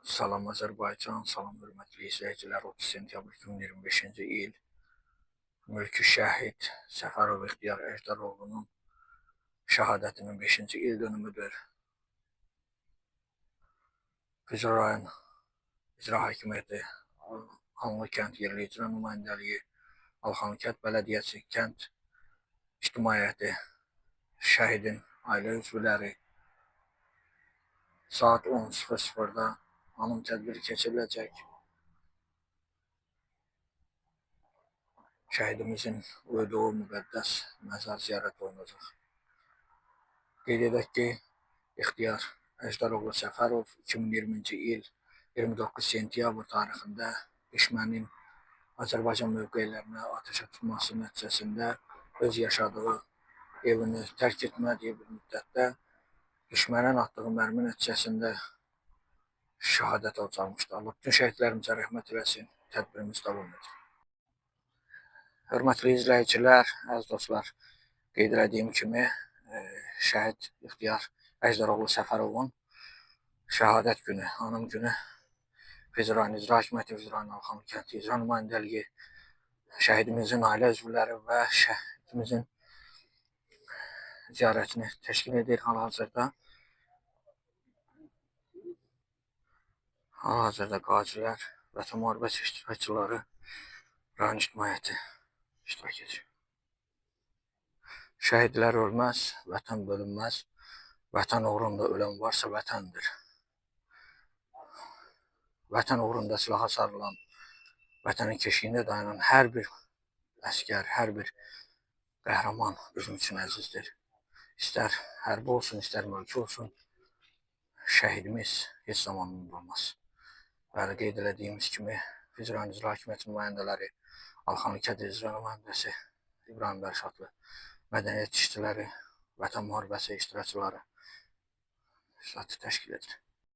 Salam Azərbaycan, salam hörmətli izləyicilər. 30 sentyabr 2025-ci il mülki şəhid Səfərov İxtiyar Ejderoğlu'nun şəhadətinin 5-ci il dönümüdür. Füzuli rayon İcra Hakimiyyəti, Xanlı kənd yerli icra nümayəndəliyi, Alxanlı kənd bələdiyyəsi, kənd ictimaiyyəti, şəhidin ailə üzvləri saat 10:00-da anım tədbiri keçiriləcək. Şəhidimizin uyuduğu müqəddəs məzar ziyarət olunacaq. Qeyd edək ki, İxtiyar Ejderoğlu Səfərov 2020-ci il 29 sentyabr tarixində düşmənin Azərbaycan mövqelərinə atəşə tutması nəticəsində öz yaşadığı evini tərk etmədiyi bir müddətdə düşmənin atdığı mərmi nəticəsində şəhadət almışdır. Allah bütün şəhidlərimizə rəhmət eləsin. Tədbirimiz davam edir. Hörmətli izləyicilər, əziz dostlar, qeyd etdiyim kimi şəhid İxtiyar Ejderoğlu Səfərovun şəhadət günü, anım günü Füzuli rayon İcra Hakimiyyəti, Füzuli rayon Alxanlı kənd icra nümayəndəliyi, şəhidimizin ailə üzvləri və şəhidimizin ziyarətini təşkil edir hal-hazırda. Hal-hazırda qazilər, Vətən müharibəsi iştirakçıları, rayon ictimaiyyəti iştirak edir. Şəhidlər ölməz, vətən bölünməz. Vətən uğrunda ölən varsa vətəndir. Vətən uğrunda silaha sarılan, vətənin keşiyində dayanan hər bir əskər, hər bir qəhrəman bizim üçün əzizdir. İstər hərbi olsun, istər mülki olsun, şəhidimiz heç zaman unudulmaz. Bəli, qeyd etdiyimiz kimi, Füzuli rayon İcra Hakimiyyəti nümayəndələri, Alxanlı kənd icra nümayəndəsi İbrahim Bərşadlı, mədəniyyət işçiləri, Vətən müharibəsi iştirakçıları təşkil edir.